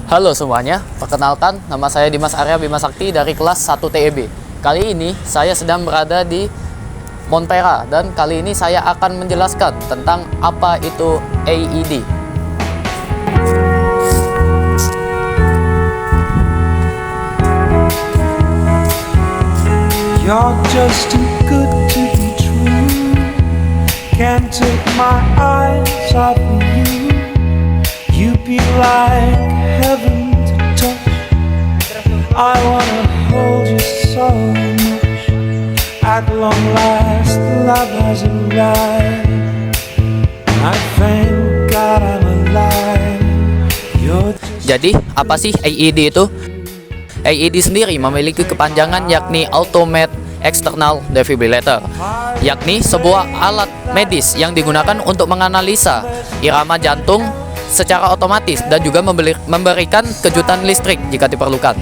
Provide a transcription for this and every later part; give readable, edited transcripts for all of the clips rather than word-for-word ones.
Halo semuanya, perkenalkan nama saya Dimas Arya Bima Sakti dari kelas 1 TEB. Kali ini saya sedang berada di Montpera dan kali ini saya akan menjelaskan tentang apa itu AED. You're just too good to be true. Can't take my eyes off of you. You be like heaven to touch. I wanna hold you so much. At long last, love has arrived. I thank God I'm alive. You're just... Jadi, apa sih AED itu? AED sendiri memiliki kepanjangan yakni Automated External Defibrillator, yakni sebuah alat medis yang digunakan untuk menganalisa irama jantung secara otomatis dan juga memberikan kejutan listrik jika diperlukan.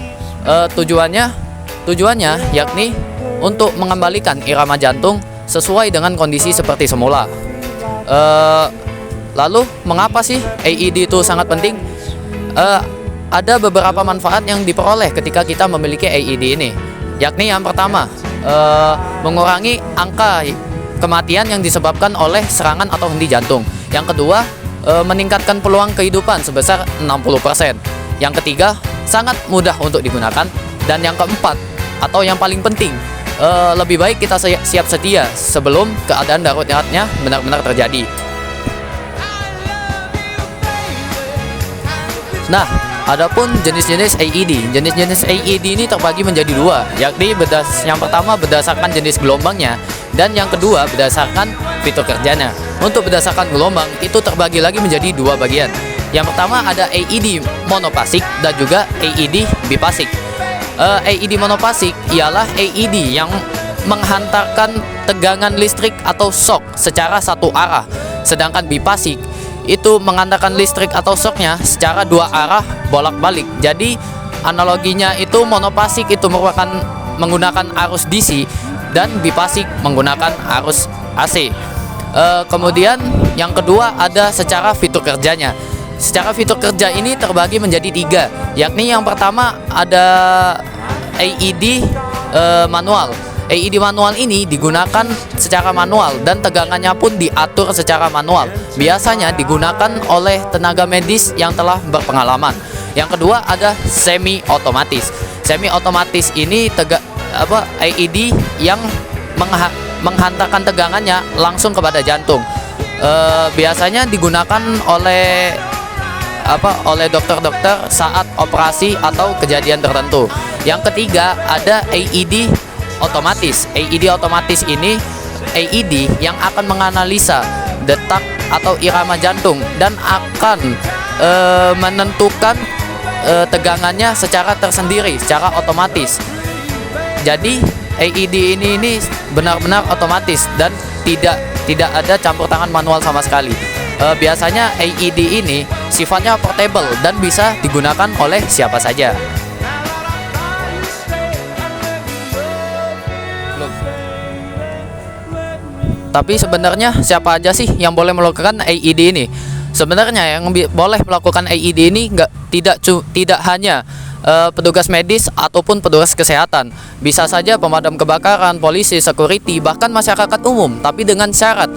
Tujuannya yakni untuk mengembalikan irama jantung sesuai dengan kondisi seperti semula. Lalu mengapa sih AED itu sangat penting? Ada beberapa manfaat yang diperoleh ketika kita memiliki AED ini, yakni yang pertama, mengurangi angka kematian yang disebabkan oleh serangan atau henti jantung. Yang kedua, meningkatkan peluang kehidupan sebesar 60%. Yang ketiga, sangat mudah untuk digunakan. Dan yang keempat, atau yang paling penting, lebih baik kita siap sedia sebelum keadaan daruratnya benar-benar terjadi. Nah, adapun jenis-jenis AED. Jenis-jenis AED ini terbagi menjadi dua, yakni yang pertama berdasarkan jenis gelombangnya dan yang kedua berdasarkan fitur kerjanya. Untuk berdasarkan gelombang itu terbagi lagi menjadi dua bagian. Yang pertama ada AED monofasik dan juga AED bifasik. AED monofasik ialah AED yang menghantarkan tegangan listrik atau shock secara satu arah, sedangkan bifasik itu menghantarkan listrik atau shocknya secara dua arah bolak-balik. Jadi analoginya itu monofasik itu merupakan menggunakan arus DC dan bifasik menggunakan arus AC. Kemudian yang kedua ada secara fitur kerjanya. Secara fitur kerja ini terbagi menjadi tiga, yakni yang pertama ada AED manual. AED manual ini digunakan secara manual dan tegangannya pun diatur secara manual. Biasanya digunakan oleh tenaga medis yang telah berpengalaman. Yang kedua ada semi otomatis. Semi otomatis ini AED yang menghantarkan tegangannya langsung kepada jantung. Biasanya digunakan oleh dokter-dokter saat operasi atau kejadian tertentu. Yang ketiga ada AED otomatis. AED otomatis ini AED yang akan menganalisa detak atau irama jantung dan akan menentukan tegangannya secara tersendiri, secara otomatis. Jadi AED ini benar-benar otomatis dan tidak ada campur tangan manual sama sekali. Biasanya AED ini sifatnya portable dan bisa digunakan oleh siapa saja. Tapi sebenarnya siapa aja sih yang boleh melakukan AED ini? Sebenarnya yang boleh melakukan AED ini tidak hanya petugas medis ataupun petugas kesehatan. Bisa saja pemadam kebakaran, polisi, security, bahkan masyarakat umum. Tapi dengan syarat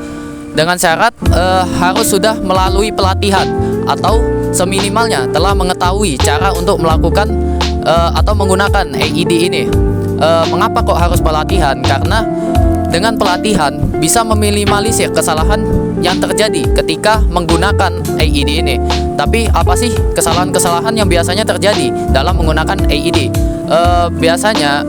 harus sudah melalui pelatihan atau seminimalnya telah mengetahui cara untuk melakukan atau menggunakan AED ini. Mengapa kok harus pelatihan? Karena dengan pelatihan bisa meminimalisir kesalahan yang terjadi ketika menggunakan AED ini. Tapi apa sih kesalahan-kesalahan yang biasanya terjadi dalam menggunakan AED? Biasanya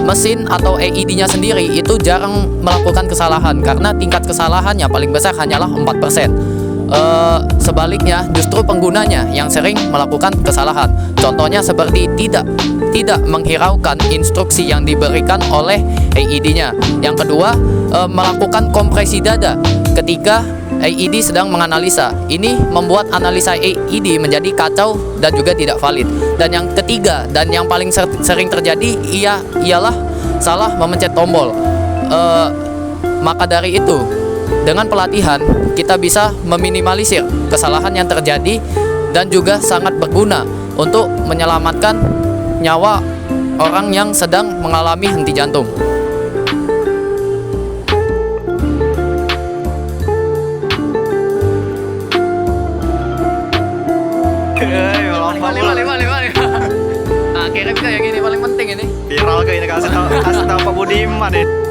mesin atau AED-nya sendiri itu jarang melakukan kesalahan karena tingkat kesalahannya paling besar hanyalah 4%. Sebaliknya justru penggunanya yang sering melakukan kesalahan. Contohnya seperti tidak menghiraukan instruksi yang diberikan oleh AED-nya. Yang kedua, melakukan kompresi dada ketika AED sedang menganalisa. Ini membuat analisa AED menjadi kacau dan juga tidak valid. Dan yang ketiga dan yang paling sering terjadi ialah salah memencet tombol. Maka dari itu, dengan pelatihan kita bisa meminimalisir kesalahan yang terjadi dan juga sangat berguna untuk menyelamatkan nyawa orang yang sedang mengalami henti jantung. Nah, kira-kira yang ini paling penting ini. Viral kayak ini kasih tahu Pak Budiman nih.